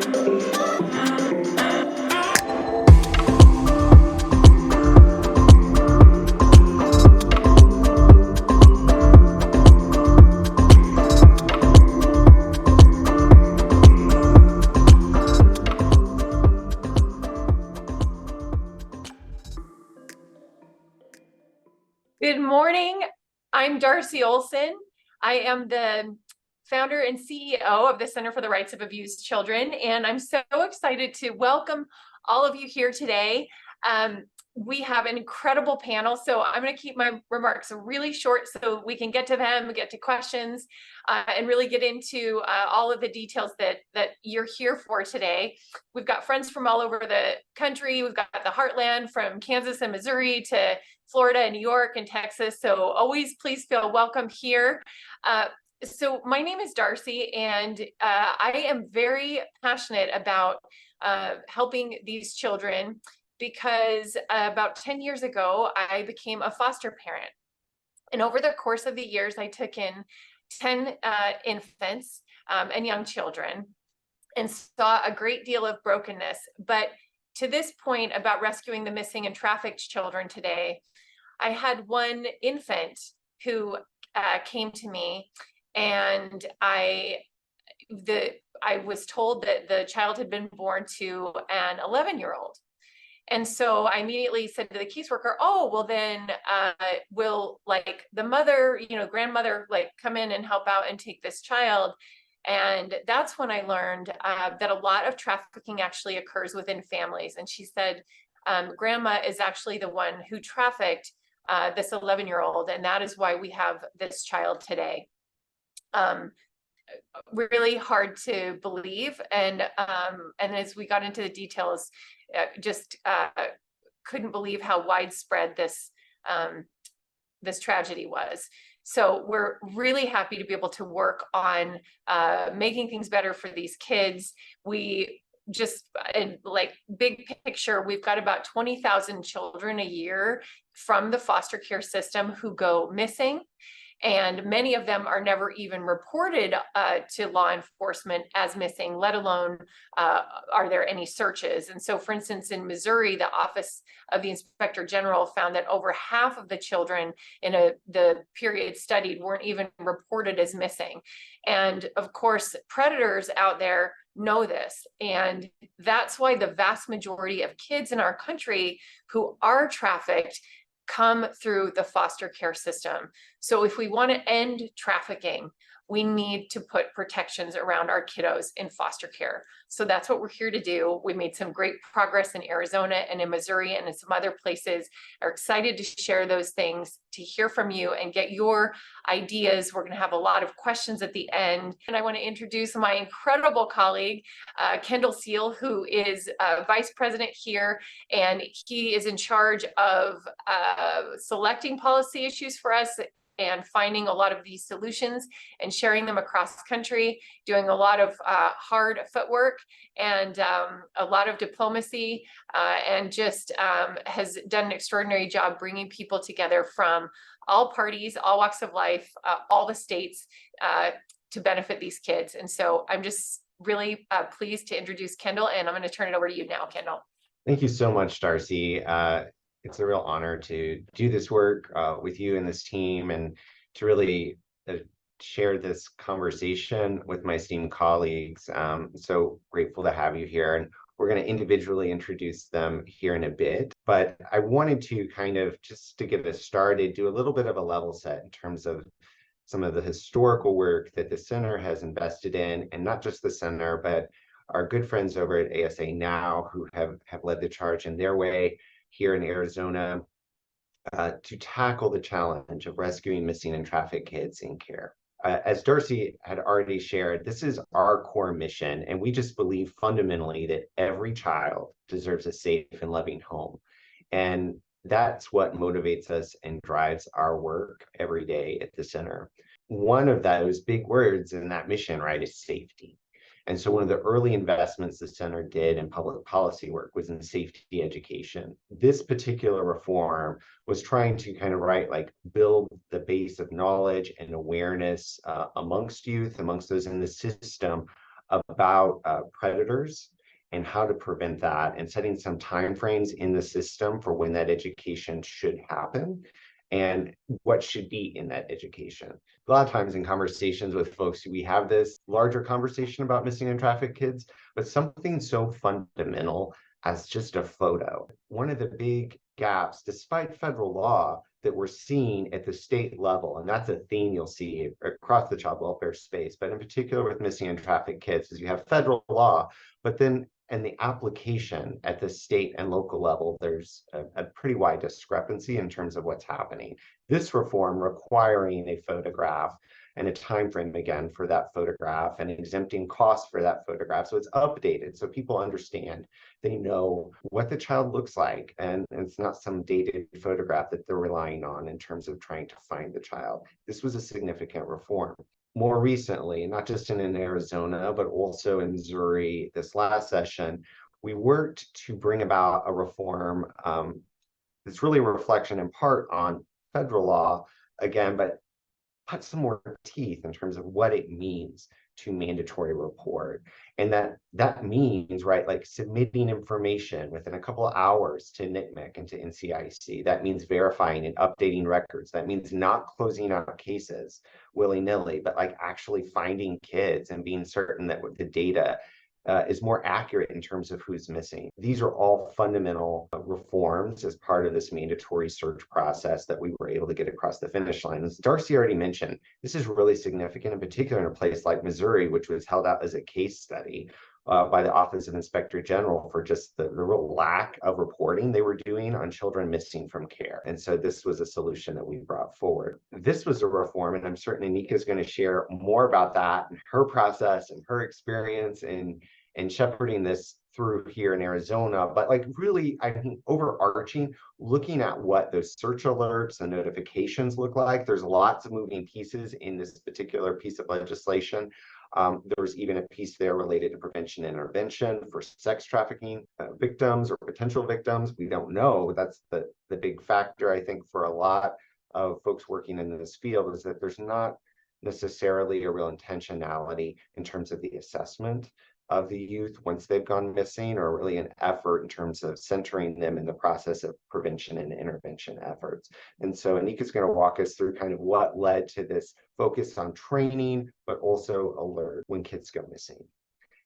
Good morning. I'm Darcy Olson. I am the founder and CEO of the Center for the Rights of Abused Children, and I'm so excited to welcome all of you here today. We have an incredible panel, so I'm going to keep my remarks really short so we can get to them, get to questions, and really get into all of the details that you're here for today. We've got friends from all over the country. We've got the heartland from Kansas and Missouri to Florida and New York and Texas. So always please feel welcome here. So my name is Darcy, and I am very passionate about helping these children because about 10 years ago, I became a foster parent. And over the course of the years, I took in 10 infants and young children and saw a great deal of brokenness. But to this point about rescuing the missing and trafficked children today, I had one infant who came to me, and I was told that the child had been born to an 11-year-old. And so I immediately said to the caseworker, oh, well then will like the mother, grandmother, like come in and help out and take this child. And that's when I learned that a lot of trafficking actually occurs within families. And she said, grandma is actually the one who trafficked this 11-year-old, and that is why we have this child today. Really hard to believe, and as we got into the details, just couldn't believe how widespread this tragedy was. So we're really happy to be able to work on making things better for these kids. We just, in like big picture, we've got about 20,000 children a year from the foster care system who go missing. And many of them are never even reported to law enforcement as missing, let alone are there any searches. And so, for instance, in Missouri, the Office of the Inspector General found that over half of the children in the period studied weren't even reported as missing. And of course, predators out there know this. And that's why the vast majority of kids in our country who are trafficked come through the foster care system. So if we want to end trafficking, we need to put protections around our kiddos in foster care. So that's what we're here to do. We made some great progress in Arizona and in Missouri and in some other places. Are excited to share those things, to hear from you and get your ideas. We're going to have a lot of questions at the end. And I want to introduce my incredible colleague, Kendall Seal, who is vice president here, and he is in charge of selecting policy issues for us and finding a lot of these solutions and sharing them across country, doing a lot of hard footwork and a lot of diplomacy, and just has done an extraordinary job bringing people together from all parties, all walks of life, all the states to benefit these kids. And so I'm just really pleased to introduce Kendall, and I'm going to turn it over to you now, Kendall. Thank you so much, Darcy. It's a real honor to do this work with you and this team, and to really share this conversation with my esteemed colleagues. So grateful to have you here, and we're going to individually introduce them here in a bit. But I wanted to kind of, just to get us started, do a little bit of a level set in terms of some of the historical work that the center has invested in, and not just the center, but our good friends over at ASA Now, who have led the charge in their way here in Arizona to tackle the challenge of rescuing missing and trafficked kids in care. As Darcy had already shared, this is our core mission, and we just believe fundamentally that every child deserves a safe and loving home. And that's what motivates us and drives our work every day at the center. One of those big words in that mission, right, is safety. And so one of the early investments the center did in public policy work was in safety education. This particular reform was trying to kind of build the base of knowledge and awareness amongst youth, amongst those in the system, about predators and how to prevent that, and setting some timeframes in the system for when that education should happen and what should be in that education. A lot of times in conversations with folks, we have this larger conversation about missing and trafficked kids, but something so fundamental as just a photo. One of the big gaps, despite federal law, that we're seeing at the state level, and that's a theme you'll see across the child welfare space, but in particular with missing and trafficked kids, is you have federal law, but then in the application at the state and local level, there's a pretty wide discrepancy in terms of what's happening. This reform requiring a photograph and a time frame again for that photograph and exempting costs for that photograph. So it's updated so people understand, they know what the child looks like, and it's not some dated photograph that they're relying on in terms of trying to find the child. This was a significant reform. More recently, not just in Arizona, but also in Missouri this last session, we worked to bring about a reform that's really a reflection in part on federal law, again, but put some more teeth in terms of what it means to mandatory report. And that means, right, like submitting information within a couple of hours to NCMEC and to NCIC. That means verifying and updating records. That means not closing out cases willy-nilly, but like actually finding kids and being certain that the data is more accurate in terms of who's missing. These are all fundamental reforms as part of this mandatory search process that we were able to get across the finish line. As Darcy already mentioned, this is really significant, in particular in a place like Missouri, which was held out as a case study by the Office of Inspector General for just the real lack of reporting they were doing on children missing from care. And so this was a solution that we brought forward. This was a reform, and I'm certain Nika's going to share more about that and her process and her experience in shepherding this through here in Arizona. But like really, I think overarching, looking at what those search alerts and notifications look like, there's lots of moving pieces in this particular piece of legislation. There was even a piece there related to prevention and intervention for sex trafficking victims or potential victims. We don't know. That's the big factor, I think, for a lot of folks working in this field, is that there's not necessarily a real intentionality in terms of the assessment of the youth once they've gone missing, or really an effort in terms of centering them in the process of prevention and intervention efforts. And so Anika's going to walk us through kind of what led to this focus on training, but also alert when kids go missing.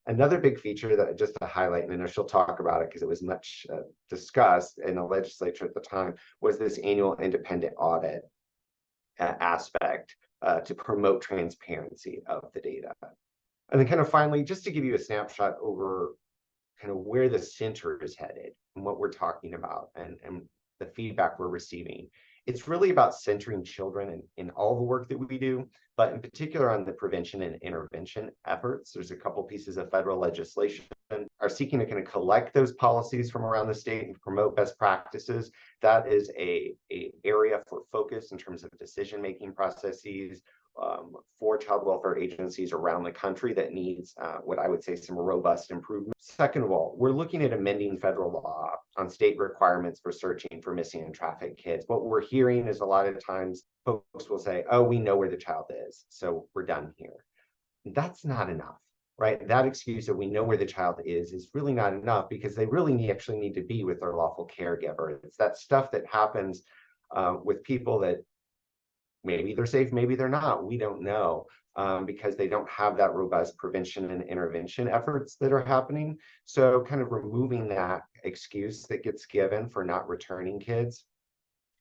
Another big feature that just to highlight, and I know she'll talk about it because it was much discussed in the legislature at the time, was this annual independent audit aspect to promote transparency of the data. And then kind of finally, just to give you a snapshot over kind of where the center is headed and what we're talking about and the feedback we're receiving. It's really about centering children in all the work that we do, but in particular on the prevention and intervention efforts. There's a couple pieces of federal legislation are seeking to kind of collect those policies from around the state and promote best practices. That is a area for focus in terms of decision-making processes for child welfare agencies around the country that needs what I would say some robust improvement. Second of all, we're looking at amending federal law on state requirements for searching for missing and trafficked kids. What we're hearing is a lot of times folks will say, oh, we know where the child is, so we're done here. That's not enough, right? That excuse that we know where the child is really not enough, because they really actually need to be with their lawful caregiver. It's that stuff that happens with people that maybe they're safe, maybe they're not. We don't know because they don't have that robust prevention and intervention efforts that are happening. So kind of removing that excuse that gets given for not returning kids,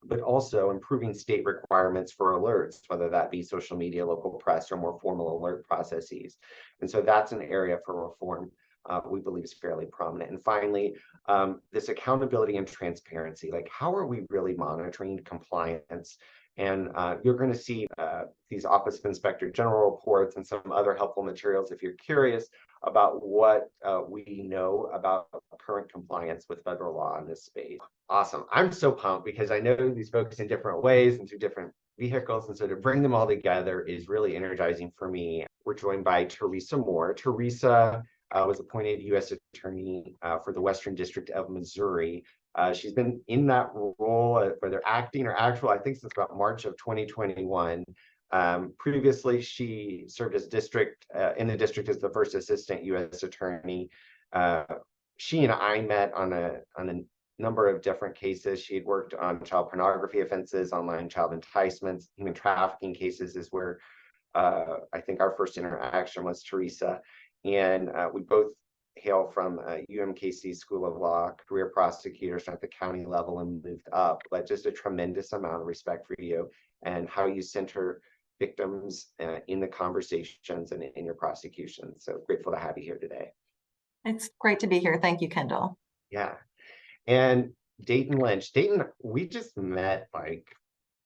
but also improving state requirements for alerts, whether that be social media, local press, or more formal alert processes. And so that's an area for reform we believe is fairly prominent. And finally, this accountability and transparency, like how are we really monitoring compliance? And you're going to see these Office of Inspector General reports and some other helpful materials if you're curious about what we know about current compliance with federal law in this space. Awesome. I'm so pumped because I know these folks in different ways and through different vehicles. And so to bring them all together is really energizing for me. We're joined by Teresa Moore. Teresa was appointed U.S. Attorney for the Western District of Missouri. She's been in that role, whether acting or actual, I think since about March of 2021. Previously, she served as in the district as the first assistant U.S. attorney. Uh, she and I met on a number of different cases. She had worked on child pornography offenses, online child enticements, human trafficking cases is where I think our first interaction was, Teresa. And we both hail from UMKC School of Law, career prosecutors at the county level and moved up, but just a tremendous amount of respect for you and how you center victims in the conversations and in your prosecution. So grateful to have you here today. It's great to be here. Thank you, Kendall. Yeah. And Dayton Lynch. Dayton, we just met like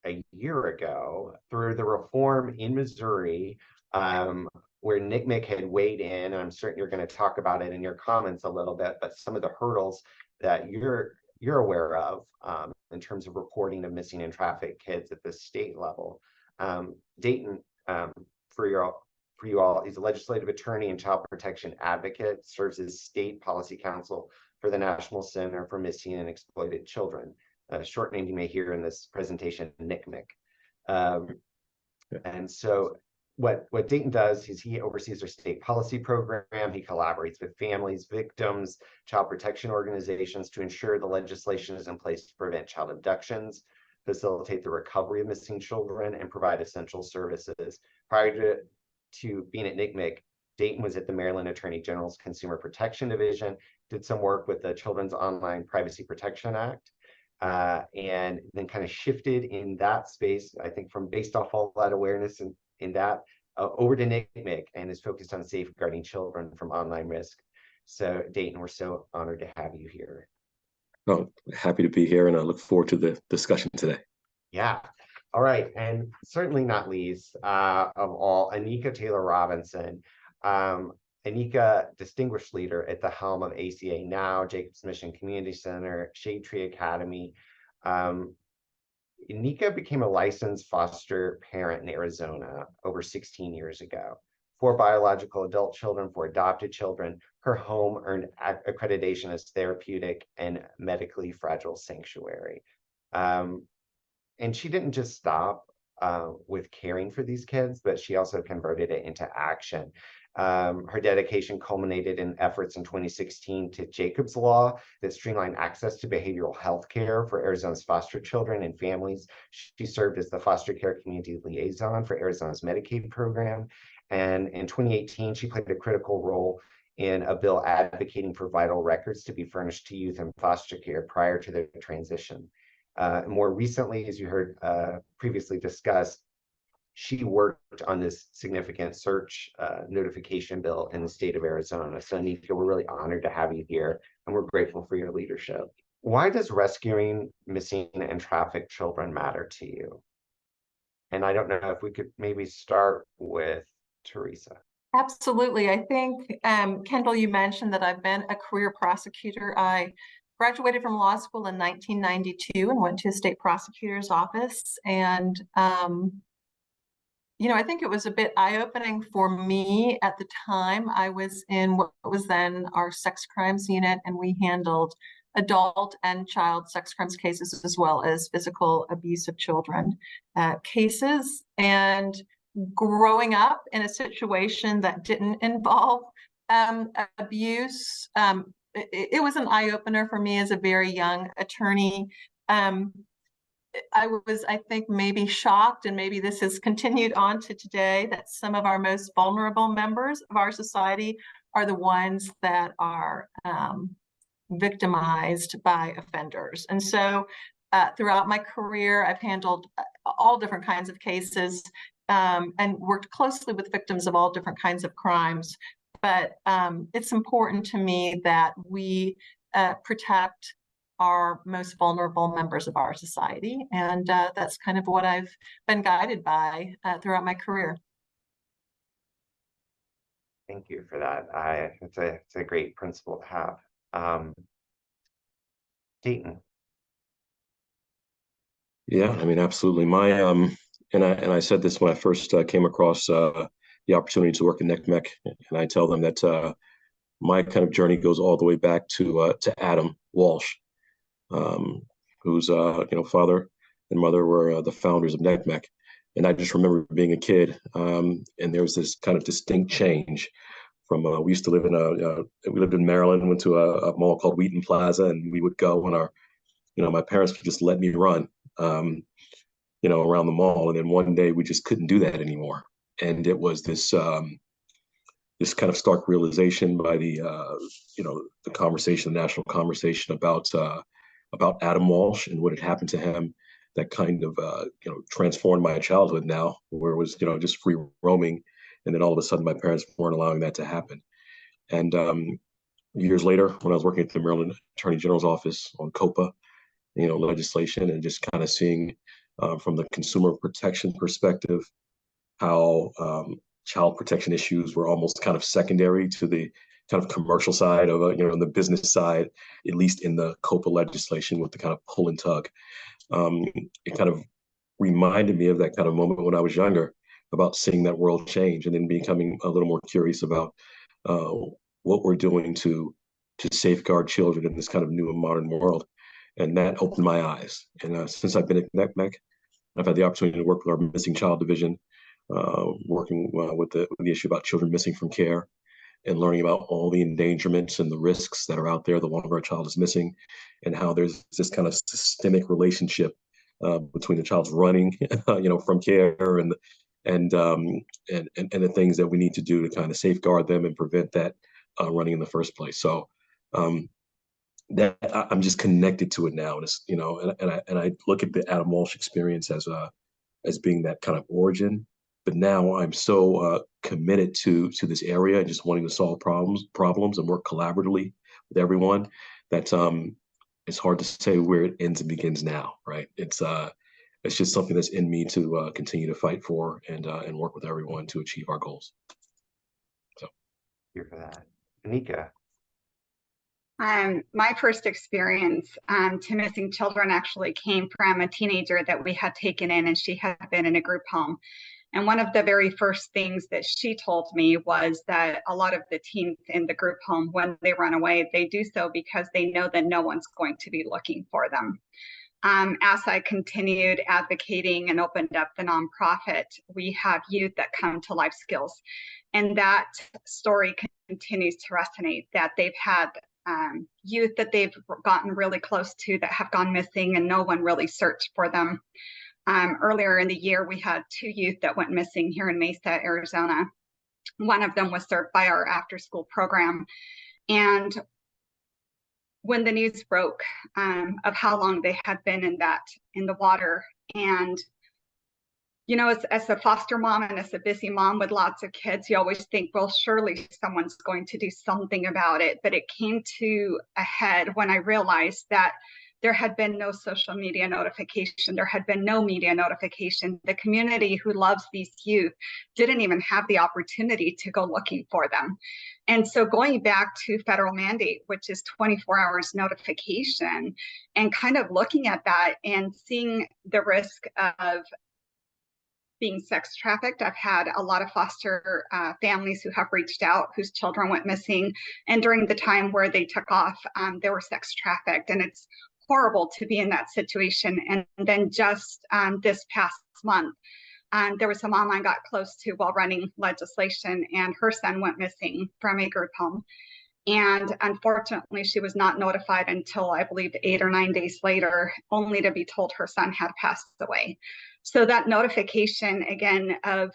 a year ago through the reform in Missouri, where NCMEC had weighed in. And I'm certain you're going to talk about it in your comments a little bit, but some of the hurdles that you're aware of in terms of reporting of missing and trafficked kids at the state level. Dayton, for you all, he's a legislative attorney and child protection advocate, serves as state policy counsel for the National Center for Missing and Exploited Children. Short name you may hear in this presentation, NCMEC. And so what Dayton does is he oversees their state policy program. He collaborates with families, victims, child protection organizations to ensure the legislation is in place to prevent child abductions, facilitate the recovery of missing children, and provide essential services. Prior to being at NCMEC, Dayton was at the Maryland Attorney General's Consumer Protection Division, did some work with the Children's Online Privacy Protection Act, and then kind of shifted in that space, I think, from based off all that awareness in that over to NCMEC, and is focused on safeguarding children from online risk. So Dayton, we're so honored to have you here. Oh, happy to be here, and I look forward to the discussion today. Yeah. All right. And certainly not least of all, Anika Taylor Robinson. Anika, distinguished leader at the helm of ACA Now, Jacobs Mission Community Center, Shade Tree Academy. Anika became a licensed foster parent in Arizona over 16 years ago. 4 biological adult children, 4 adopted children. Her home earned accreditation as therapeutic and medically fragile sanctuary. And she didn't just stop with caring for these kids, but she also converted it into action. Her dedication culminated in efforts in 2016 to Jacobs Law that streamlined access to behavioral health care for Arizona's foster children and families. She served as the foster care community liaison for Arizona's Medicaid program. And in 2018, she played a critical role in a bill advocating for vital records to be furnished to youth in foster care prior to their transition. More recently, as you heard previously discussed, she worked on this significant search notification bill in the state of Arizona. So Anika, we're really honored to have you here, and we're grateful for your leadership. Why does rescuing missing and trafficked children matter to you? And I don't know if we could maybe start with Teresa. Absolutely. I think, Kendall, you mentioned that I've been a career prosecutor. I graduated from law school in 1992 and went to a state prosecutor's office. And I think it was a bit eye-opening for me at the time. I was in what was then our sex crimes unit, and we handled adult and child sex crimes cases as well as physical abuse of children cases. And growing up in a situation that didn't involve abuse, it was an eye-opener for me as a very young attorney. I was, I think, maybe shocked, and maybe this has continued on to today, that some of our most vulnerable members of our society are the ones that are victimized by offenders. And so throughout my career, I've handled all different kinds of cases and worked closely with victims of all different kinds of crimes. But it's important to me that we protect our most vulnerable members of our society. And that's kind of what I've been guided by throughout my career. Thank you for that. It's a great principle to have. Dayton. Yeah, I mean, absolutely. My and I said this when I first came across the opportunity to work in NCMEC, and I tell them that my kind of journey goes all the way back to Adam Walsh, whose father and mother were the founders of NCMEC, And I just remember being a kid, and there was this kind of distinct change from we used to live in we lived in Maryland, went to a mall called Wheaton Plaza, and we would go, and my parents would just let me run, around the mall. And then one day we just couldn't do that anymore. And it was this kind of stark realization by the conversation, the national conversation about Adam Walsh and what had happened to him, that kind of transformed my childhood now, where it was just free roaming, and then all of a sudden my parents weren't allowing that to happen. And years later, when I was working at the Maryland Attorney General's office on COPA, legislation, and just kind of seeing from the consumer protection perspective how child protection issues were almost kind of secondary to the kind of commercial side of on the business side, at least in the COPA legislation, with the kind of pull and tug. It kind of reminded me of that kind of moment when I was younger, about seeing that world change, and then becoming a little more curious about what we're doing to safeguard children in this kind of new and modern world. And that opened my eyes. And since I've been at NECMEC, I've had the opportunity to work with our missing child division, working with the issue about children missing from care, and learning about all the endangerments and the risks that are out there the longer a child is missing, and how there's this kind of systemic relationship between the child's running, from care, and the things that we need to do to kind of safeguard them and prevent that running in the first place. So that I'm just connected to it now, and it's, and I look at the Adam Walsh experience as being that kind of origin. But now I'm so committed to this area, and just wanting to solve problems and work collaboratively with everyone, that it's hard to say where it ends and begins now, right? It's just something that's in me to continue to fight for, and work with everyone to achieve our goals. So, here for that, Anika. My first experience to missing children actually came from a teenager that we had taken in, and she had been in a group home. And one of the very first things that she told me was that a lot of the teens in the group home, when they run away, they do so because they know that no one's going to be looking for them. As I continued advocating and opened up the nonprofit, we have youth that come to Life Skills. And that story continues to resonate, that they've had youth that they've gotten really close to that have gone missing, and no one really searched for them. Earlier in the year, we had 2 youth that went missing here in Mesa, Arizona. One of them was served by our after-school program. And when the news broke of how long they had been in the water, and as a foster mom and as a busy mom with lots of kids, you always think, well, surely someone's going to do something about it. But it came to a head when I realized that there had been no social media notification. There had been no media notification. The community who loves these youth didn't even have the opportunity to go looking for them. And so going back to federal mandate, which is 24 hours notification, and kind of looking at that and seeing the risk of being sex trafficked. I've had a lot of foster families who have reached out whose children went missing, and during the time where they took off, they were sex trafficked, and it's horrible to be in that situation. And then just this past month, there was a mom I got close to while running legislation, and her son went missing from a group home. And unfortunately, she was not notified until, I believe, 8 or 9 days later, only to be told her son had passed away. So that notification, again, of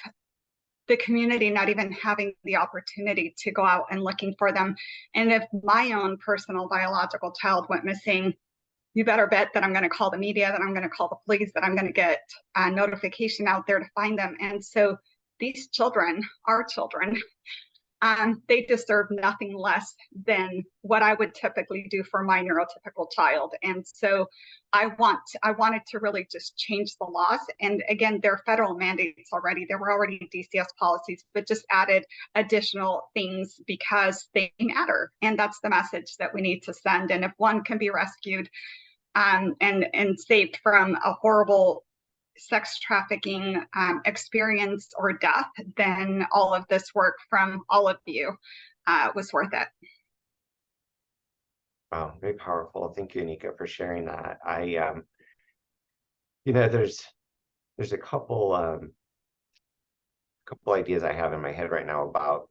the community not even having the opportunity to go out and looking for them. And if my own personal biological child went missing, you better bet that I'm going to call the media, that I'm going to call the police, that I'm going to get a notification out there to find them. And so these children, our children, they deserve nothing less than what I would typically do for my neurotypical child. And so I wanted to really just change the laws. And again, there are federal mandates already. There were already DCS policies, but just added additional things because they matter. And that's the message that we need to send. And if one can be rescued and saved from a horrible sex trafficking experience or death, then all of this work from all of you was worth it. Wow, very powerful. Thank you, Anika, for sharing that. There's there's a couple ideas I have in my head right now about,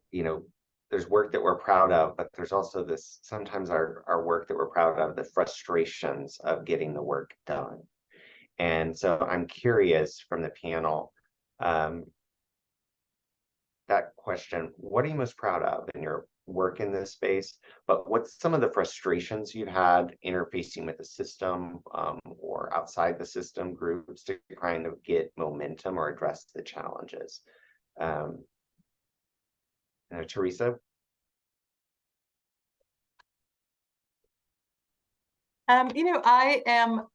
there's work that we're proud of, but there's also this, sometimes our work that we're proud of, the frustrations of getting the work done. And so I'm curious from the panel, that question, what are you most proud of in your work in this space? But what's some of the frustrations you've had interfacing with the system, or outside the system groups to kind of get momentum or address the challenges? Teresa? I am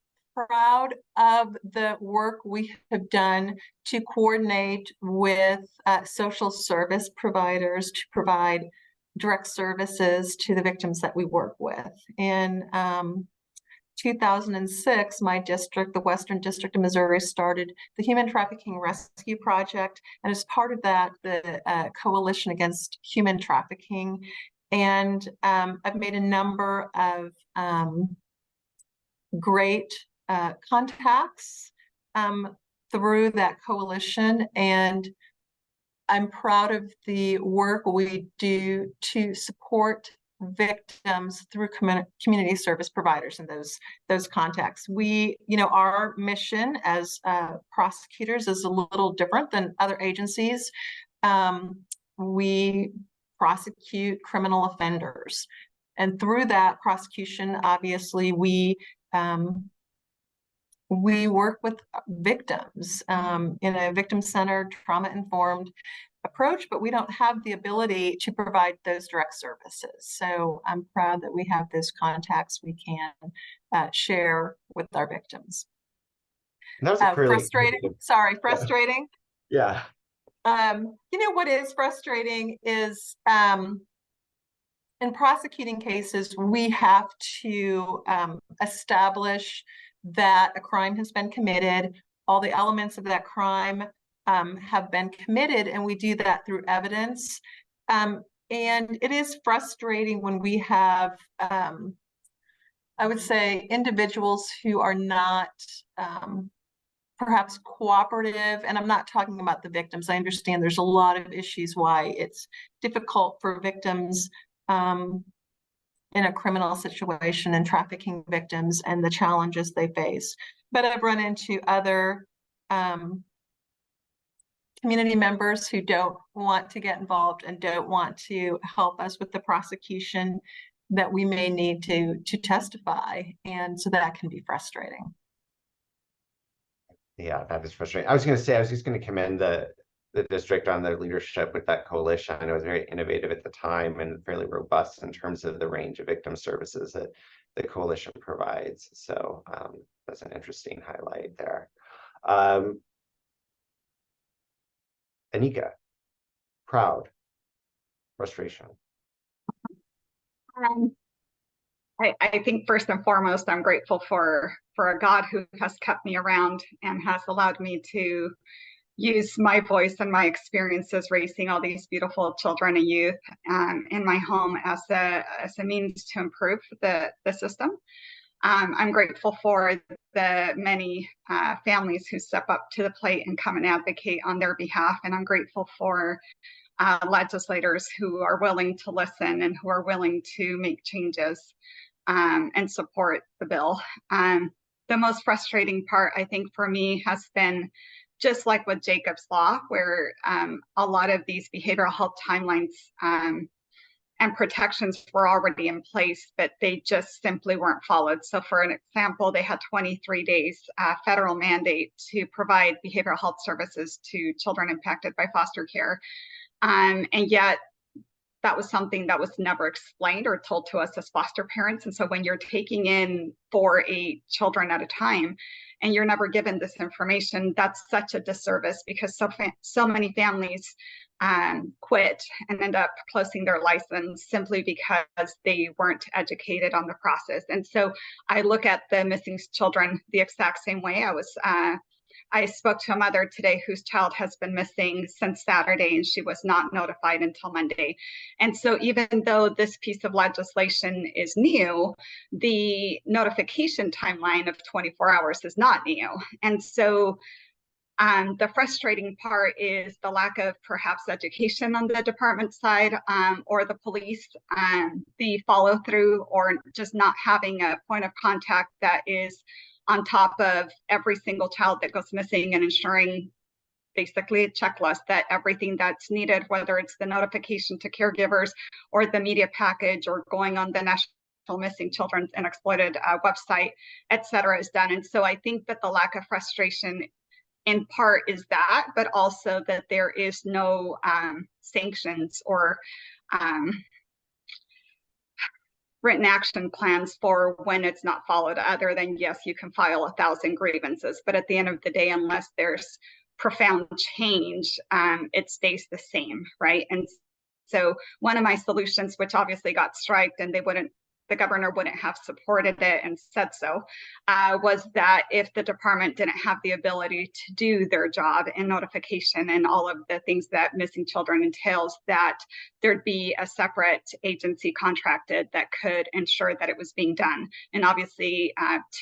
proud of the work we have done to coordinate with social service providers to provide direct services to the victims that we work with. In 2006, my district, the Western District of Missouri, started the Human Trafficking Rescue Project. And as part of that, the Coalition Against Human Trafficking. And I've made a number of great contacts through that coalition, and I'm proud of the work we do to support victims through community service providers and those contacts. Our mission as prosecutors is a little different than other agencies. We prosecute criminal offenders, and through that prosecution, obviously, we work with victims in a victim-centered, trauma-informed approach, but we don't have the ability to provide those direct services. So I'm proud that we have those contacts we can share with our victims. And that was a really frustrating. Yeah. What is frustrating is in prosecuting cases, we have to establish that a crime has been committed, all the elements of that crime have been committed, and we do that through evidence. And it is frustrating when we have, I would say, individuals who are not perhaps cooperative, and I'm not talking about the victims. I understand there's a lot of issues why it's difficult for victims in a criminal situation and trafficking victims and the challenges they face. But I've run into other community members who don't want to get involved and don't want to help us with the prosecution that we may need to testify. And so that can be frustrating. Yeah, that is frustrating. I was just going to commend the district on their leadership with that coalition. I know it was very innovative at the time and fairly robust in terms of the range of victim services that the coalition provides. So that's an interesting highlight there. Anika, proud, frustration. I think first and foremost, I'm grateful for a God who has kept me around and has allowed me to use my voice and my experiences raising all these beautiful children and youth in my home as a means to improve the system. I'm grateful for the many families who step up to the plate and come and advocate on their behalf. And I'm grateful for legislators who are willing to listen and who are willing to make changes and support the bill. The most frustrating part, I think, for me has been just like with Jacob's Law, where a lot of these behavioral health timelines and protections were already in place, but they just simply weren't followed. So for an example, they had 23 days federal mandate to provide behavioral health services to children impacted by foster care. And yet that was something that was never explained or told to us as foster parents. And so when you're taking in 4 or 8 children at a time and you're never given this information, that's such a disservice, because so many families quit and end up closing their license simply because they weren't educated on the process. And so I look at the missing children the exact same way. I spoke to a mother today whose child has been missing since Saturday, and she was not notified until Monday. And so even though this piece of legislation is new, the notification timeline of 24 hours is not new. And so The frustrating part is the lack of perhaps education on the department side, or the police, the follow through, or just not having a point of contact that is on top of every single child that goes missing, and ensuring basically a checklist that everything that's needed, whether it's the notification to caregivers or the media package or going on the National Missing Children and Exploited website, et cetera, is done. And so I think that the lack of frustration in part is that, but also that there is no sanctions or written action plans for when it's not followed, other than, yes, you can file 1,000 grievances, but at the end of the day, unless there's profound change, it stays the same, right? And so one of my solutions, which obviously got striked, and the governor wouldn't have supported it and said so, was that if the department didn't have the ability to do their job in notification and all of the things that missing children entails, that there'd be a separate agency contracted that could ensure that it was being done. And obviously,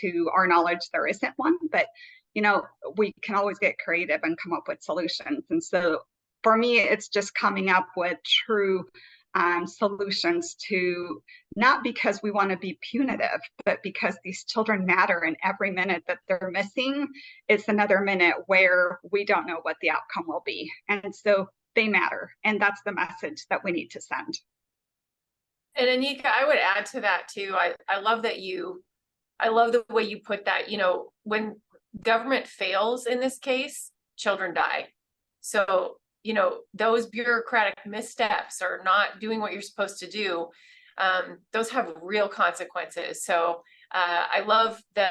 to our knowledge, there isn't one, but we can always get creative and come up with solutions. And so for me, it's just coming up with true solutions, to not because we want to be punitive, but because these children matter, and every minute that they're missing is another minute where we don't know what the outcome will be. And so they matter. And that's the message that we need to send. And Anika, I would add to that too. I love the way you put that. When government fails in this case, children die. So those bureaucratic missteps, or not doing what you're supposed to do, those have real consequences. So I love the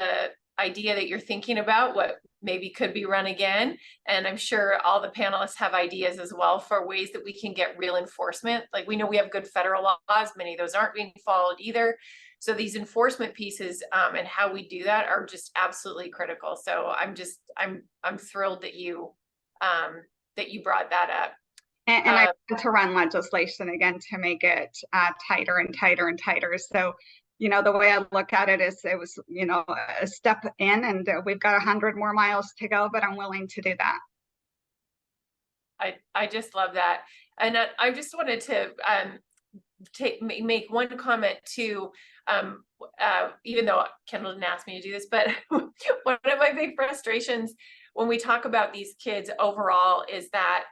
idea that you're thinking about what maybe could be run again. And I'm sure all the panelists have ideas as well for ways that we can get real enforcement. Like, we know we have good federal laws, many of those aren't being followed either. So these enforcement pieces and how we do that are just absolutely critical. So I'm thrilled that you brought that up. And I want to run legislation again to make it tighter and tighter and tighter. So, the way I look at it is, it was, a step in, and we've got 100 more miles to go, but I'm willing to do that. I just love that. And I just wanted to make one comment too, even though Kendall didn't ask me to do this, but one of my big frustrations when we talk about these kids overall is that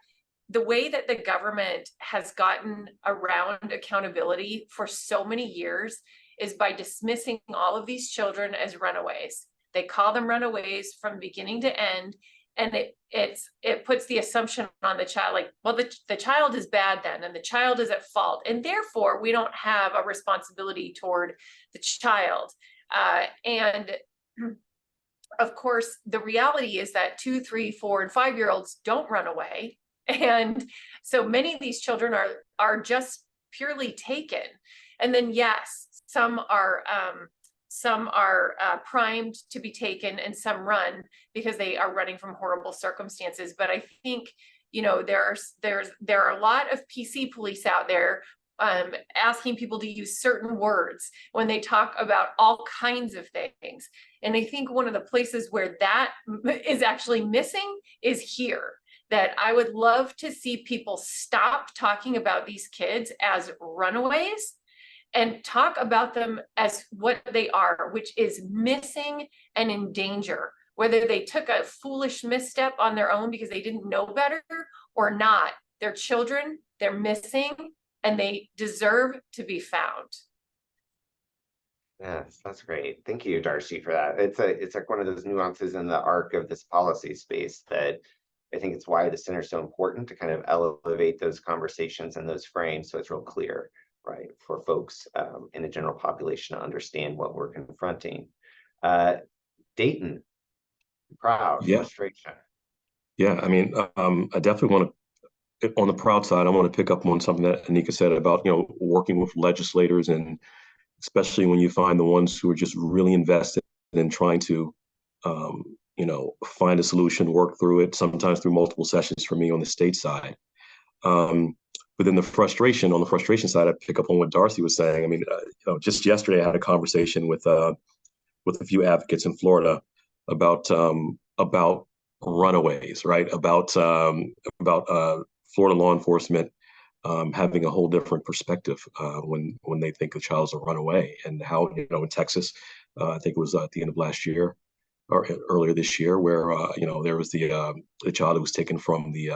the way that the government has gotten around accountability for so many years is by dismissing all of these children as runaways. They call them runaways from beginning to end. And it puts the assumption on the child, like, well, the child is bad then, and the child is at fault, and therefore we don't have a responsibility toward the child. And of course, the reality is that 2, 3, 4, and 5-year-olds don't run away. And so many of these children are just purely taken. And then, yes, some are primed to be taken, and some run because they are running from horrible circumstances. But I think, there are a lot of PC police out there asking people to use certain words when they talk about all kinds of things. And I think one of the places where that is actually missing is here. That I would love to see people stop talking about these kids as runaways and talk about them as what they are, which is missing and in danger, whether they took a foolish misstep on their own because they didn't know better or not. They're children, they're missing, and they deserve to be found. Yes, that's great. Thank you, Darcy, for that. It's like one of those nuances in the arc of this policy space that I think it's why the center is so important, to kind of elevate those conversations and those frames so it's real clear, right, for folks in the general population to understand what we're confronting. Dayton, proud, frustration. Yeah, I mean, I definitely want to, on the proud side, I want to pick up on something that Anika said about, working with legislators, and especially when you find the ones who are just really invested in trying to, find a solution, work through it, sometimes through multiple sessions for me on the state side. But then on the frustration side, I pick up on what Darcy was saying. I mean, just yesterday I had a conversation with a few advocates in Florida about runaways, right? About Florida law enforcement having a whole different perspective when they think a child's a runaway, and how, in Texas, I think it was at the end of last year or earlier this year, where there was the child who was taken from the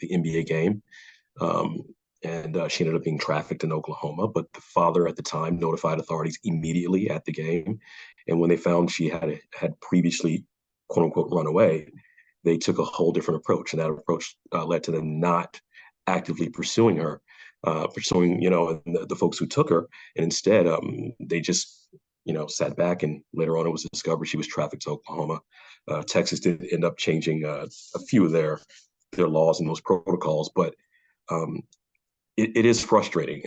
NBA game, um, and she ended up being trafficked in Oklahoma. But the father at the time notified authorities immediately at the game, and when they found she had previously, quote unquote, run away, they took a whole different approach, and that approach led to them not actively pursuing her, the folks who took her, and instead they just sat back, and later on it was discovered she was trafficked to Oklahoma. Texas did end up changing a few of their laws and those protocols, but um, it is frustrating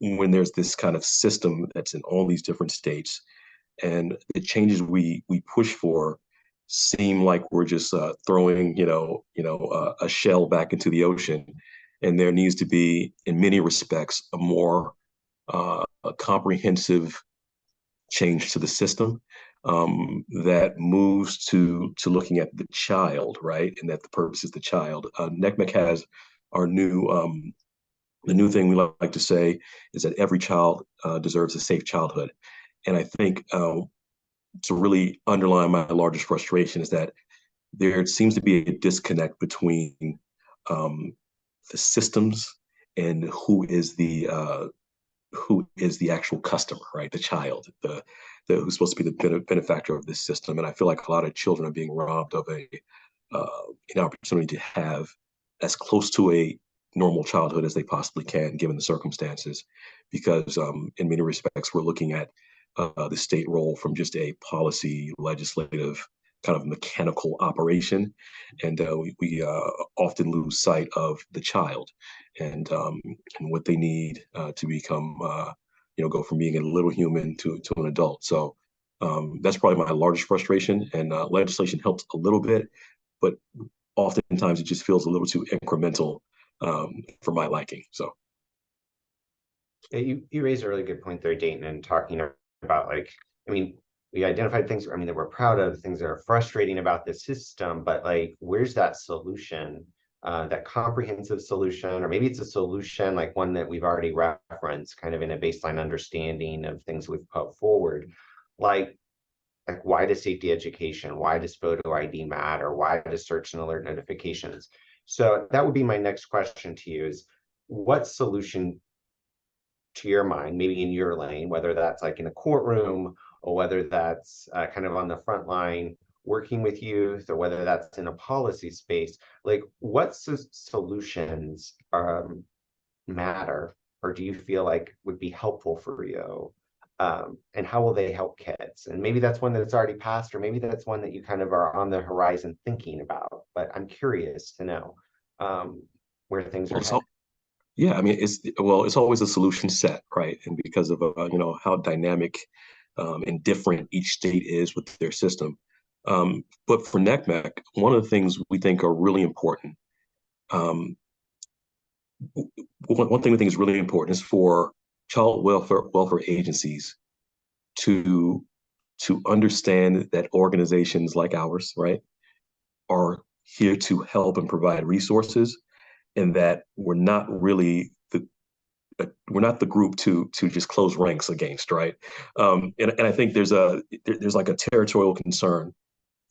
when there's this kind of system that's in all these different states, and the changes we push for seem like we're just throwing a shell back into the ocean, and there needs to be, in many respects, a comprehensive change to the system that moves to looking at the child, right, and that the purpose is the child. NECMEC has our new the new thing we like to say is that every child deserves a safe childhood, and I think to really underline my largest frustration is that there seems to be a disconnect between the systems and who is the actual customer, right? The child, the who's supposed to be the benefactor of this system. And I feel like a lot of children are being robbed of an opportunity to have as close to a normal childhood as they possibly can, given the circumstances, because in many respects we're looking at the state role from just a policy, legislative, kind of mechanical operation, and we often lose sight of the child and what they need to become, go from being a little human to an adult. So that's probably my largest frustration, and legislation helps a little bit, but oftentimes it just feels a little too incremental for my liking. So. Yeah, you raised a really good point there, Dayton, and talking about, like, I mean, we identified things, I mean, that we're proud of, things that are frustrating about the system, but like, where's that solution, that comprehensive solution, or maybe it's a solution like one that we've already referenced, kind of in a baseline understanding of things we've put forward, like why does safety education, why does photo ID matter, why does search and alert notifications? So that would be my next question to you is, what solution to your mind, maybe in your lane, whether that's like in a courtroom or whether that's kind of on the front line working with youth, or whether that's in a policy space, like what solutions matter, or do you feel like would be helpful for you? And how will they help kids? And maybe that's one that's already passed, or maybe that's one that you kind of are on the horizon thinking about, but I'm curious to know where things are headed. Yeah, I mean, it's always a solution set, right? And because of how dynamic and different each state is with their system. But for NECMEC, one of the things we think are really important, one thing we think is really important is for child welfare agencies to understand that organizations like ours, right, are here to help and provide resources, and that we're not really the group to just close ranks against, right? And I think there's like a territorial concern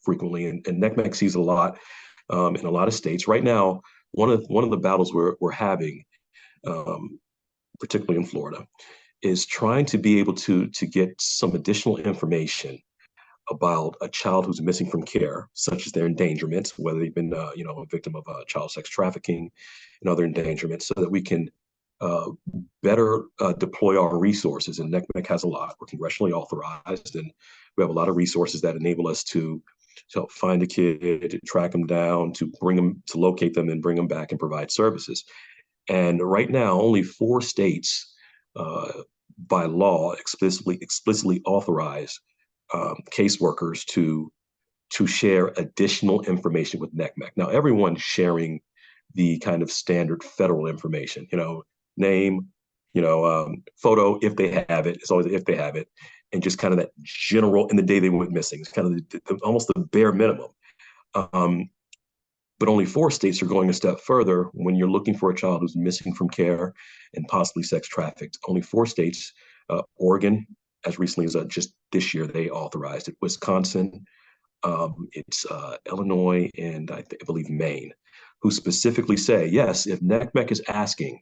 frequently, and NECMEC sees a lot in a lot of states right now. One of the battles we're having, particularly in Florida, is trying to be able to get some additional information about a child who's missing from care, such as their endangerment, whether they've been a victim of child sex trafficking and other endangerment, so that we can better deploy our resources. And NECMEC has a lot. We're congressionally authorized, and we have a lot of resources that enable us to help find a kid, to track them down, to bring them, to locate them and bring them back and provide services. And right now, only 4 states by law explicitly authorize caseworkers to share additional information with NECMEC. Now, everyone's sharing the kind of standard federal information, name, photo, if they have it. It's always if they have it, and just kind of that general, and the day they went missing. It's kind of almost the bare minimum. But only 4 states are going a step further when you're looking for a child who's missing from care and possibly sex trafficked. Only 4 states, Oregon, as recently as just this year, they authorized it. Wisconsin, it's Illinois, and I believe Maine, who specifically say, yes, if NCMEC is asking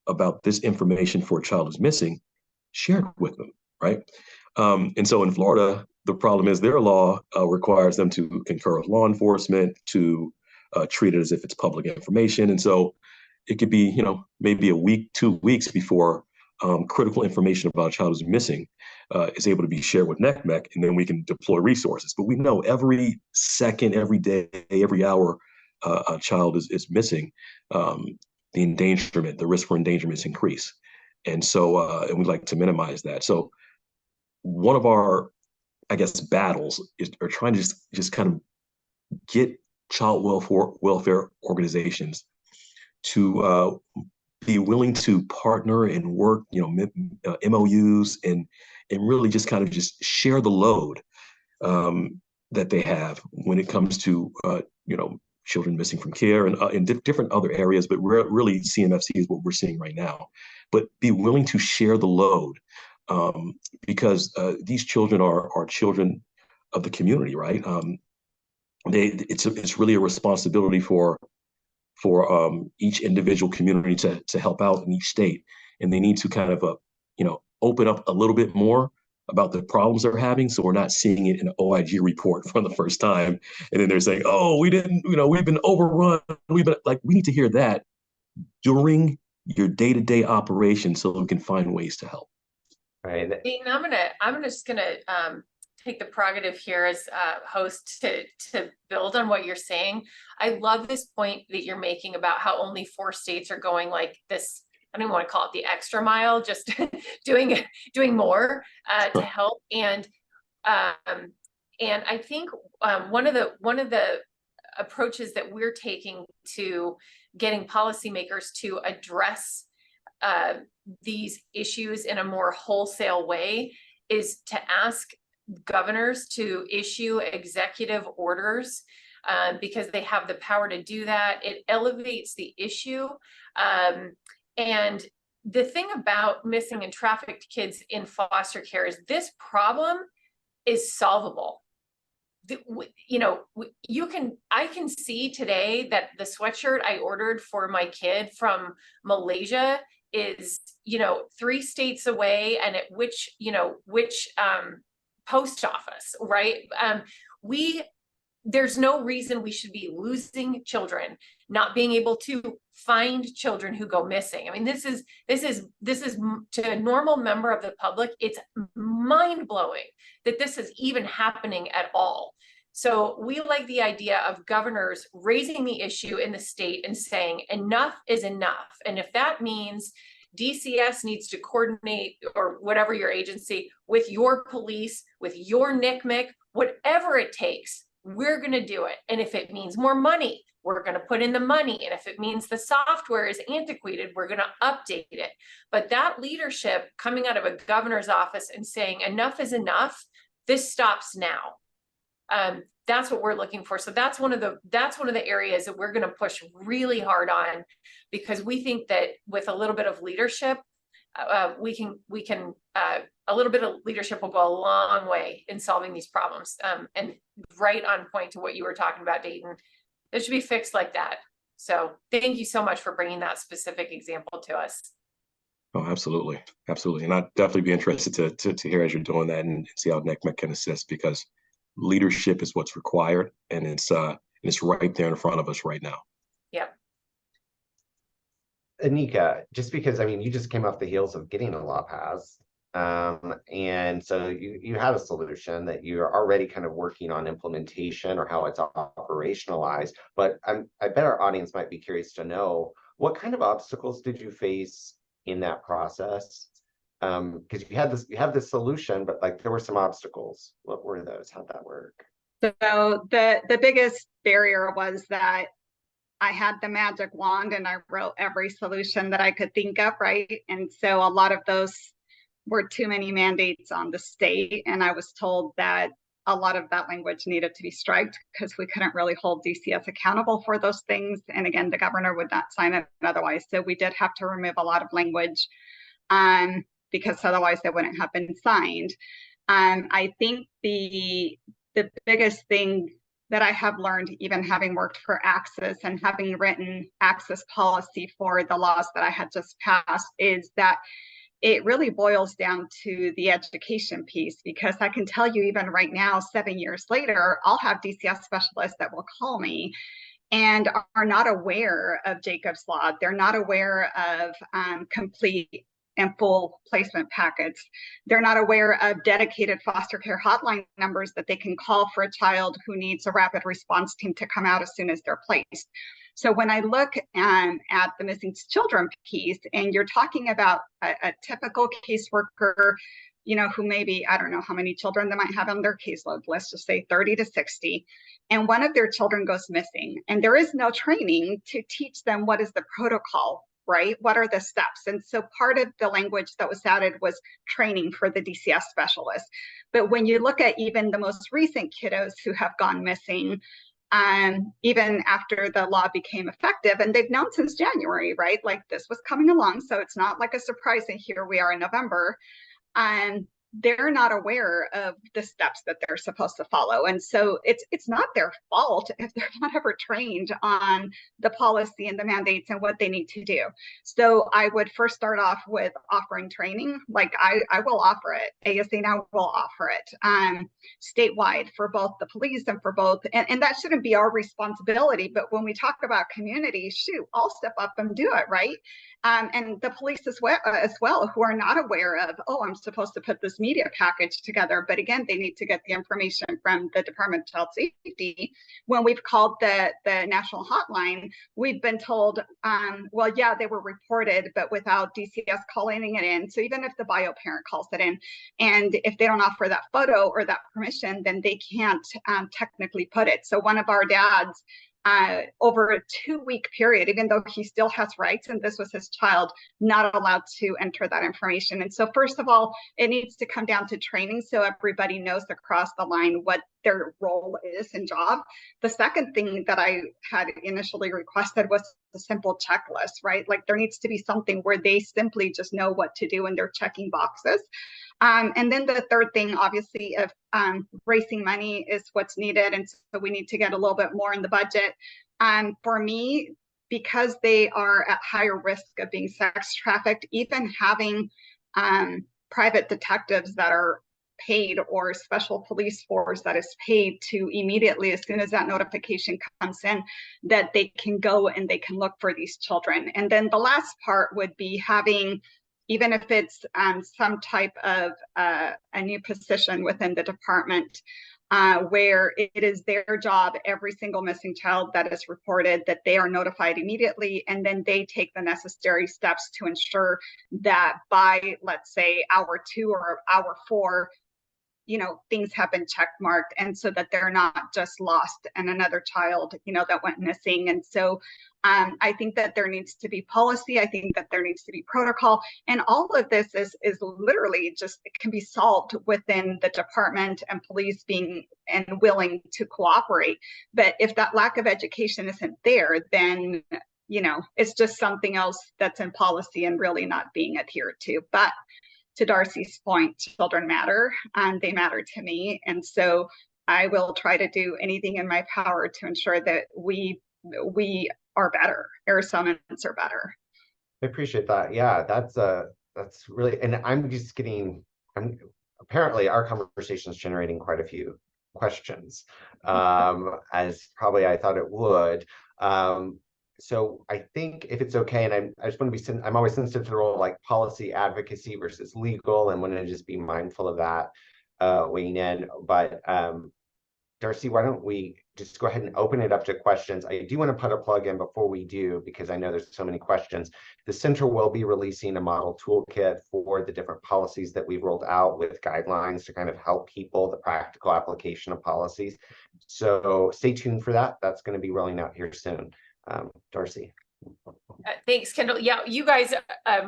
about this information for a child who's missing, share it with them, right? And so in Florida, the problem is their law requires them to concur with law enforcement, to treat it as if it's public information. And so it could be, maybe a week, 2 weeks before critical information about a child who's missing is able to be shared with NCMEC, and then we can deploy resources. But we know every second, every day, every hour a child is missing, the endangerment, the risk for endangerment is increased. And so, and we like to minimize that. So one of our, I guess, battles are trying to just kind of get child welfare organizations to be willing to partner and work, MOUs, and really just kind of just share the load that they have when it comes to children missing from care and in different other areas, but really CMFC is what we're seeing right now. But be willing to share the load because these children are children of the community, right? It's really a responsibility for each individual community to help out in each state, and they need to kind of open up a little bit more about the problems they're having, so we're not seeing it in an OIG report for the first time, and then they're saying, "Oh, we didn't, we've been overrun." We need to hear that during your day-to-day operation, so we can find ways to help. Right. Dayton, I'm just gonna take the prerogative here as host to build on what you're saying. I love this point that you're making about how only 4 states are going like this. I don't even want to call it the extra mile, just doing more to help. And I think one of the approaches that we're taking to getting policymakers to address these issues in a more wholesale way is to ask governors to issue executive orders because they have the power to do that. It elevates the issue. And the thing about missing and trafficked kids in foster care is this problem is solvable. I can see today that the sweatshirt I ordered for my kid from Malaysia is 3 states away, and at which post office, right? There's no reason we should be losing children, not being able to find children who go missing. I mean, this is to a normal member of the public, it's mind-blowing that this is even happening at all. So we like the idea of governors raising the issue in the state and saying enough is enough. And if that means DCS needs to coordinate, or whatever your agency, with your police, with your NCMEC, whatever it takes, we're going to do it. And if it means more money, we're going to put in the money. And if it means the software is antiquated, we're going to update it. But that leadership coming out of a governor's office and saying enough is enough, this stops now. That's what we're looking for. So that's one of the areas that we're going to push really hard on, because we think that with a little bit of leadership, we can a little bit of leadership will go a long way in solving these problems. And right on point to what you were talking about, Dayton, it should be fixed like that. So thank you so much for bringing that specific example to us. Oh, absolutely. Absolutely. And I'd definitely be interested to hear as you're doing that and see how NCMEC can assist, because leadership is what's required, and it's right there in front of us right now. Yeah. Anika, just because, you just came off the heels of getting a law passed. And so you had a solution that you're already kind of working on implementation or how it's operationalized. But I bet our audience might be curious to know, what kind of obstacles did you face in that process? Because you have this solution, but there were some obstacles. What were those? How'd that work? So the biggest barrier was that I had the magic wand and I wrote every solution that I could think of, right? And so a lot of those were too many mandates on the state. And I was told that a lot of that language needed to be striked because we couldn't really hold DCS accountable for those things. And again, the governor would not sign it otherwise. So we did have to remove a lot of language because otherwise it wouldn't have been signed. I think the biggest thing that I have learned, even having worked for Access and having written Access policy for the laws that I had just passed, is that it really boils down to the education piece, because I can tell you even right now, 7 years later, I'll have DCS specialists that will call me and are not aware of Jacob's Law. They're not aware of complete and full placement packets. They're not aware of dedicated foster care hotline numbers that they can call for a child who needs a rapid response team to come out as soon as they're placed. So when I look at the missing children piece, and you're talking about a typical caseworker, you know, who maybe, I don't know how many children they might have on their caseload, let's just say 30 to 60, and one of their children goes missing, and there is no training to teach them what is the protocol, right? What are the steps? And so part of the language that was added was training for the DCS specialists. But when you look at even the most recent kiddos who have gone missing, even after the law became effective, and they've known since January, right? Like this was coming along, so it's not like a surprise that here we are in November. They're not aware of the steps that they're supposed to follow. And so it's not their fault if they're not ever trained on the policy and the mandates and what they need to do. So I would first start off with offering training. Like I will offer it. ASA now will offer it statewide for both the police and for both. And that shouldn't be our responsibility. But when we talk about community, shoot, I'll step up and do it, right? And the police as well, who are not aware of, oh, I'm supposed to put this media package together. But again, they need to get the information from the Department of Child Safety. When we've called the national hotline, we've been told, well, yeah, they were reported, but without DCS calling it in. So even if the bio parent calls it in, and if they don't offer that photo or that permission, then they can't technically put it. So one of our dads, over a 2-week period, even though he still has rights and this was his child, not allowed to enter that information. And so first of all, it needs to come down to training so everybody knows across the line what their role is and job. The second thing that I had initially requested was a simple checklist, right? Like there needs to be something where they simply just know what to do and they're checking boxes. And then the third thing, obviously, of raising money is what's needed. And so we need to get a little bit more in the budget. For me, because they are at higher risk of being sex trafficked, even having private detectives that are paid or special police force that is paid to immediately, as soon as that notification comes in, that they can go and they can look for these children. And then the last part would be having, even if it's some type of a new position within the department, where it is their job, every single missing child that is reported, that they are notified immediately, and then they take the necessary steps to ensure that by, let's say, hour 2 or hour 4, you know, things have been check marked, and so that they're not just lost and another child, you know, that went missing. And so I think that there needs to be policy. I think that there needs to be protocol, and all of this is literally just, it can be solved within the department and police being and willing to cooperate. But if that lack of education isn't there, then, you know, it's just something else that's in policy and really not being adhered to. But to Darcy's point, children matter, and they matter to me. And so I will try to do anything in my power to ensure that we are better. Arizonans are better. I appreciate that. Yeah, that's really, and apparently our conversation is generating quite a few questions, as probably I thought it would. So I think if it's okay, and I just want to be, I'm always sensitive to the role of like policy advocacy versus legal, and want to just be mindful of that weighing in. But Darcy, why don't we just go ahead and open it up to questions? I do want to put a plug in before we do, because I know there's so many questions. The center will be releasing a model toolkit for the different policies that we've rolled out, with guidelines to kind of help people, the practical application of policies. So stay tuned for that. That's going to be rolling out here soon. Darcy. Thanks, Kendall. Yeah, you guys,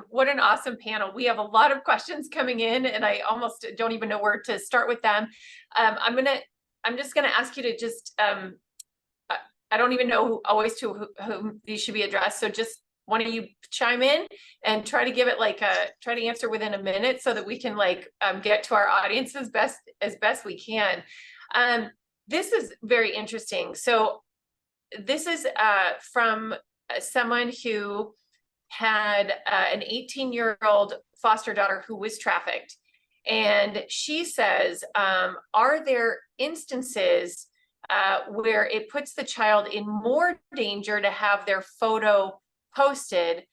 what an awesome panel. We have a lot of questions coming in and I almost don't even know where to start with them. I'm just gonna ask you to just, I don't even know always to whom these should be addressed. So just one of you chime in and try to give it like try to answer within a minute so that we can like get to our audience as best we can. This is very interesting. So this is from someone who had an 18-year-old foster daughter who was trafficked. And she says, are there instances where it puts the child in more danger to have their photo posted?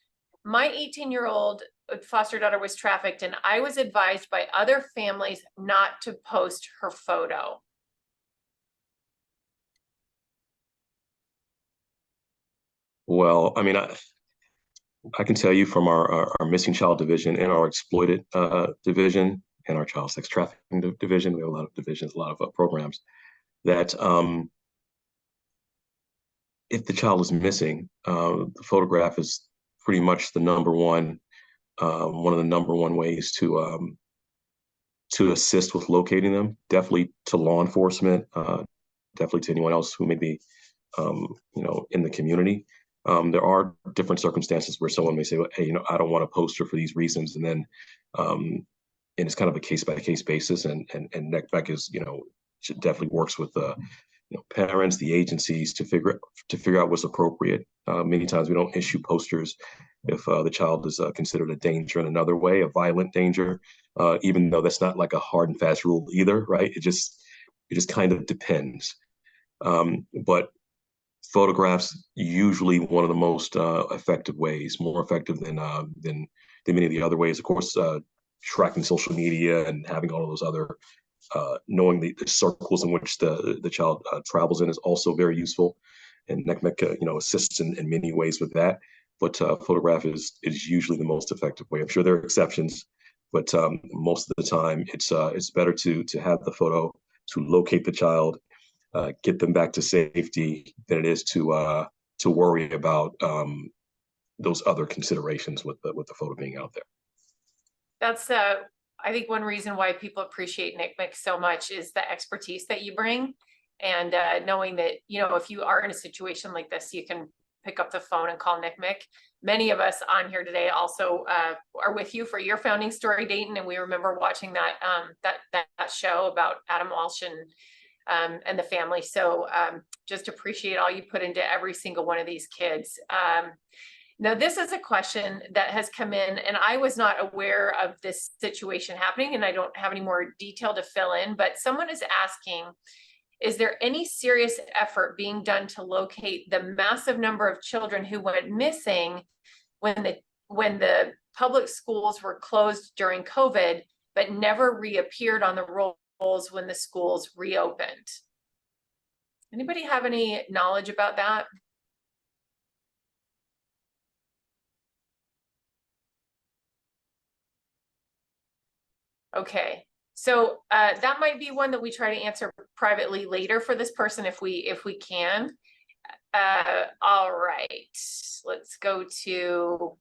My 18-year-old foster daughter was trafficked and I was advised by other families not to post her photo. Well, I mean, I can tell you from our missing child division and our exploited division and our child sex trafficking division, we have a lot of divisions, a lot of programs, that if the child is missing, the photograph is pretty much the number one, one of the number one ways to assist with locating them. Definitely to law enforcement, definitely to anyone else who may be, in the community. There are different circumstances where someone may say, well, hey, I don't want to post her for these reasons. And then, and it's kind of a case by case basis. And NECMEC is, definitely works with the, parents, the agencies to figure out what's appropriate. Many times we don't issue posters if the child is considered a danger in another way, a violent danger, even though that's not like a hard and fast rule either, right? It just kind of depends. But photographs usually one of the most effective ways, more effective than many of the other ways. Of course, tracking social media and having all of those other knowing the circles in which the child travels in is also very useful, and NECMEC assists in many ways with that. But photograph is usually the most effective way. I'm sure there are exceptions, but most of the time it's better to have the photo to locate the child, get them back to safety, than it is to worry about those other considerations with the photo being out there. That's I think one reason why people appreciate NCMEC so much is the expertise that you bring, and knowing that, if you are in a situation like this, you can pick up the phone and call NCMEC. Many of us on here today also are with you for your founding story, Dayton, and we remember watching that that show about Adam Walsh and the family. So just appreciate all you put into every single one of these kids. Now, this is a question that has come in, and I was not aware of this situation happening, and I don't have any more detail to fill in, but someone is asking, is there any serious effort being done to locate the massive number of children who went missing when the public schools were closed during COVID, but never reappeared on the rolls when the schools reopened? Anybody have any knowledge about that? Okay, so that might be one that we try to answer privately later for this person if we can. All right, let's go to,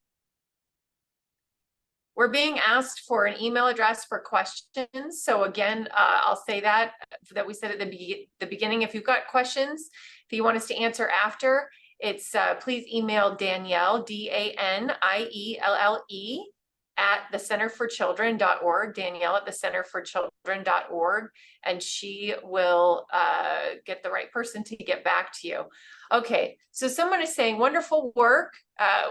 we're being asked for an email address for questions. So again, I'll say that we said at the beginning, if you've got questions that you want us to answer after, it's please email Danielle, DANIELLE, at thecenterforchildren.org, Danielle at thecenterforchildren.org, and she will get the right person to get back to you. Okay, so someone is saying wonderful work.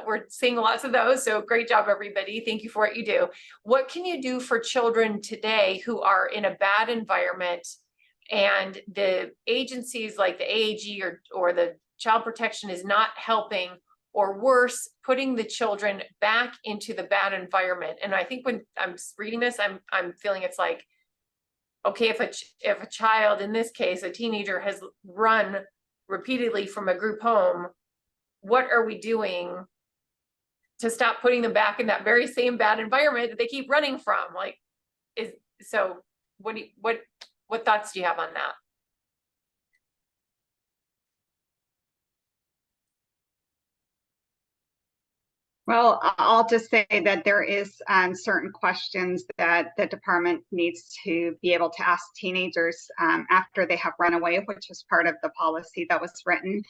We're seeing lots of those, so great job, everybody. Thank you for what you do. What can you do for children today who are in a bad environment and the agencies like the AAG or the Child Protection is not helping, or worse, putting the children back into the bad environment? And I think when I'm reading this, I'm feeling it's like, okay, if a child, in this case, a teenager, has run repeatedly from a group home, what are we doing to stop putting them back in that very same bad environment that they keep running from? Like, what thoughts do you have on that? Well, I'll just say that there is certain questions that the department needs to be able to ask teenagers after they have run away, which was part of the policy that was written.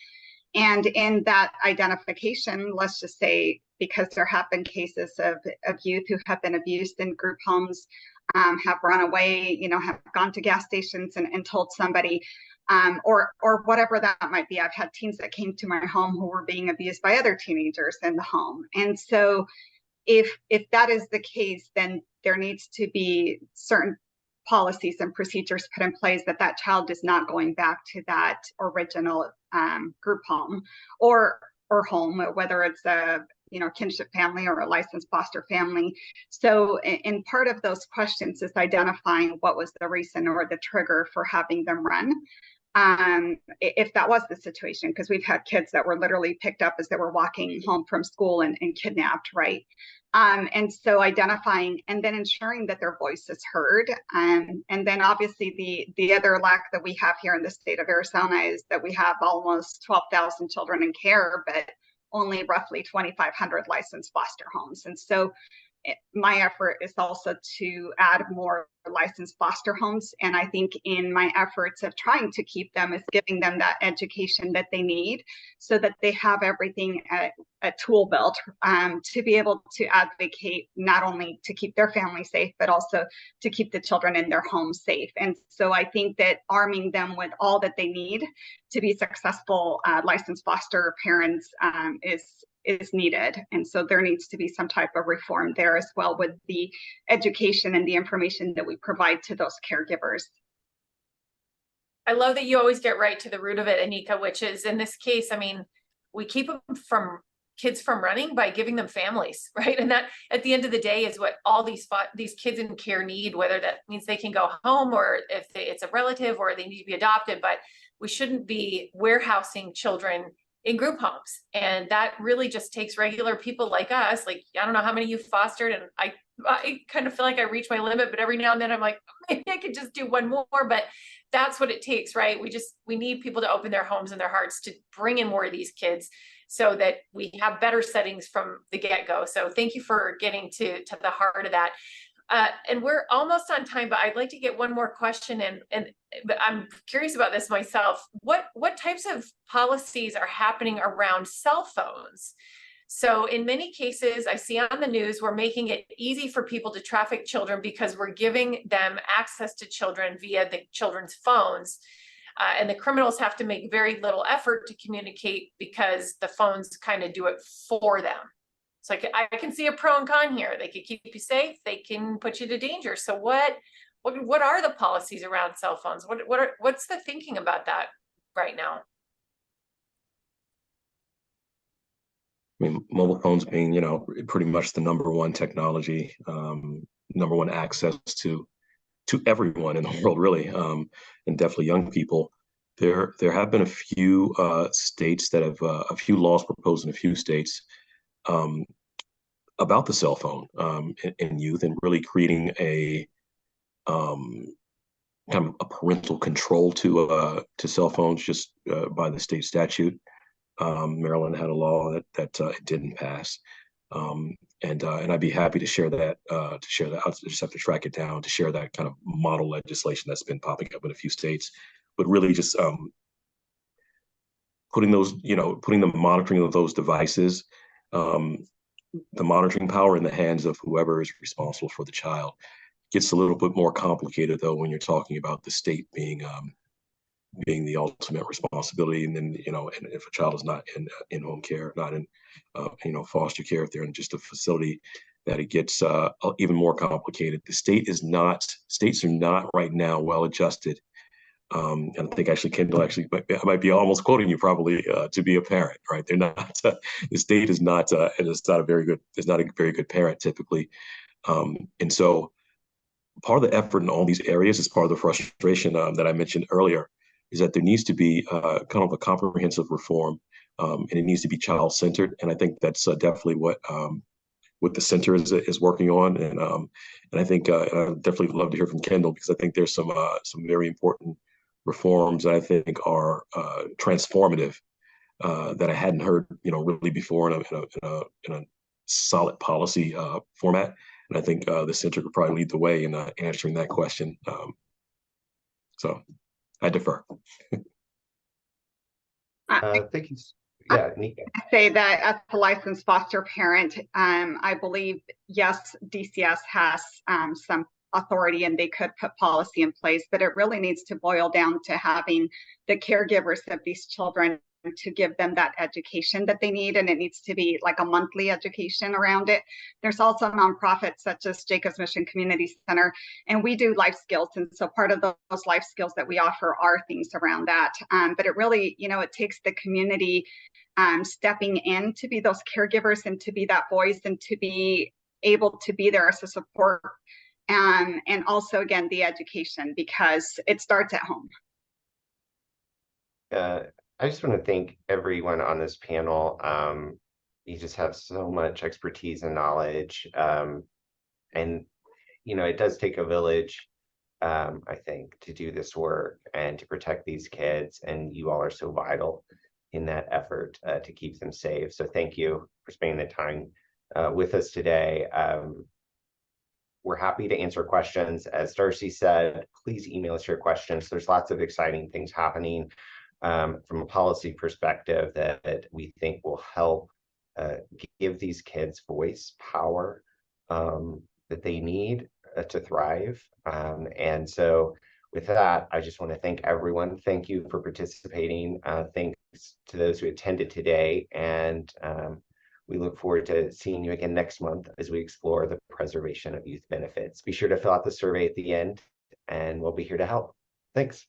And in that identification, let's just say, because there have been cases of youth who have been abused in group homes, have run away, have gone to gas stations and told somebody, or whatever that might be. I've had teens that came to my home who were being abused by other teenagers in the home. And so if that is the case, then there needs to be certain policies and procedures put in place that child is not going back to that original group home or home, whether it's a kinship family or a licensed foster family. So in part of those questions is identifying what was the reason or the trigger for having them run. If that was the situation, because we've had kids that were literally picked up as they were walking home from school and kidnapped, right? And so identifying and then ensuring that their voice is heard. And then obviously the other lack that we have here in the state of Arizona is that we have almost 12,000 children in care, but only roughly 2,500 licensed foster homes. And so my effort is also to add more licensed foster homes. And I think in my efforts of trying to keep them is giving them that education that they need so that they have everything a tool belt to be able to advocate not only to keep their family safe, but also to keep the children in their home safe. And so I think that arming them with all that they need to be successful licensed foster parents is needed. And so there needs to be some type of reform there as well with the education and the information that we provide to those caregivers. I love that you always get right to the root of it, Anika, which is in this case, I mean, we keep them from kids from running by giving them families, right? And that at the end of the day is what all these kids in care need, whether that means they can go home or if it's a relative or they need to be adopted, but we shouldn't be warehousing children in group homes. And that really just takes regular people like us. Like, I don't know how many you've fostered, and I kind of feel like I reach my limit, but every now and then I'm like, maybe I could just do one more, but that's what it takes, right? We need people to open their homes and their hearts to bring in more of these kids so that we have better settings from the get-go. So thank you for getting to the heart of that. And we're almost on time, but I'd like to get one more question but I'm curious about this myself. What types of policies are happening around cell phones? So in many cases, I see on the news, we're making it easy for people to traffic children because we're giving them access to children via the children's phones. And the criminals have to make very little effort to communicate because the phones kind of do it for them. So I can see a pro and con here. They could keep you safe. They can put you to danger. So what are the policies around cell phones? What's the thinking about that right now? I mean, mobile phones being, pretty much the number one technology, number one access to everyone in the world, really, and definitely young people. There have been a few states that have a few laws proposed in a few states about the cell phone in youth, and really creating a kind of a parental control to cell phones just by the state statute. Maryland had a law that it didn't pass, and I'd be happy to share that. I'll just have to track it down to share that kind of model legislation that's been popping up in a few states, but really just putting the monitoring of those devices, the monitoring power in the hands of whoever is responsible for the child. Gets a little bit more complicated though when you're talking about the state being the ultimate responsibility, and then and if a child is not in home care, not in foster care, if they're in just a facility, that it gets even more complicated. States are not right now well adjusted. And I think actually Kendall I might be almost quoting you probably to be a parent, right? They're not. The state is not. It's not a very good parent typically, and so part of the effort in all these areas is part of the frustration that I mentioned earlier, is that there needs to be kind of a comprehensive reform, and it needs to be child-centered. And I think that's definitely what the center is working on. And I think I'd definitely love to hear from Kendall, because I think there's some very important reforms that I think are transformative that I hadn't heard really before in a solid policy format. And I think the center could probably lead the way in answering that question. So I defer. Thank you. Yeah, Nika. I say that as a licensed foster parent, I believe, yes, DCS has some authority and they could put policy in place, but it really needs to boil down to having the caregivers of these children to give them that education that they need, and it needs to be like a monthly education around it. There's also nonprofits such as Jacobs Mission Community Center, and we do life skills, and so part of those life skills that we offer are things around that. But it really, it takes the community stepping in to be those caregivers and to be that voice and to be able to be there as a support, and also again the education, because it starts at home. I just want to thank everyone on this panel. You just have so much expertise and knowledge. And, it does take a village, I think, to do this work and to protect these kids. And you all are so vital in that effort to keep them safe. So thank you for spending the time with us today. We're happy to answer questions. As Darcy said, please email us your questions. There's lots of exciting things happening from a policy perspective that we think will help give these kids voice, power that they need to thrive. And so with that, I just want to thank everyone. Thank you for participating. Thanks to those who attended today. And we look forward to seeing you again next month as we explore the preservation of youth benefits. Be sure to fill out the survey at the end, and we'll be here to help. Thanks.